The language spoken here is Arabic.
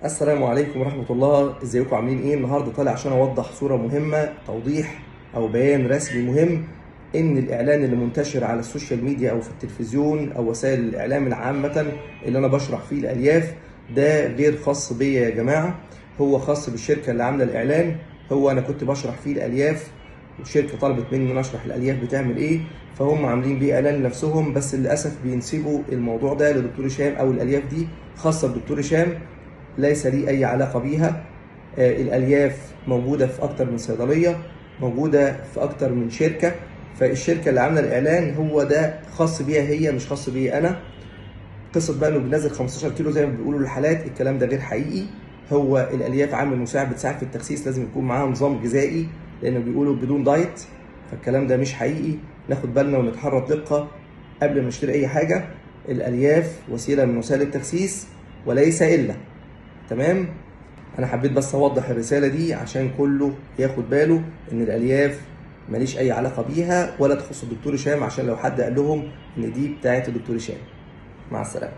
السلام عليكم ورحمة الله، ازيكم عاملين ايه؟ النهارده طالع عشان اوضح صورة مهمة، توضيح او بيان رسمي مهم ان الاعلان اللي منتشر على السوشيال ميديا او في التلفزيون او وسائل الاعلام العامة اللي انا بشرح فيه الالياف ده غير خاص بيا يا جماعة، هو خاص بالشركة اللي عاملة الاعلان. هو انا كنت بشرح فيه الالياف والشركة طلبت مني ان انا اشرح الالياف بتعمل ايه، فهم عاملين بيه اعلان لنفسهم، بس للاسف بينسبوا الموضوع ده لدكتور هشام او الالياف دي خاصة بدكتور هشام، ليس لي أي علاقة بيها. الألياف موجودة في أكتر من صيدلية، موجودة في أكتر من شركة، فالشركة اللي عاملة الإعلان هو ده خاص بيها هي، مش خاص بيا أنا. قصة بقى إنه بينزل 15 كيلو زي ما بيقولوا للحالات، الكلام ده غير حقيقي. هو الألياف عامل مساعد بتساعد في التخسيس، لازم يكون معاها نظام غذائي لأنه بيقولوا بدون دايت، فالكلام ده مش حقيقي. ناخد بالنا ونتحرى دقة قبل ما نشتري أي حاجة. الألياف وسيلة من وسائل التخسيس وليس إلا. تمام. انا حبيت بس اوضح الرساله دي عشان كله ياخد باله ان الالياف ماليش اي علاقه بيها ولا تخص الدكتور هشام، عشان لو حد قال لهم ان دي بتاعت الدكتور هشام. مع السلامه.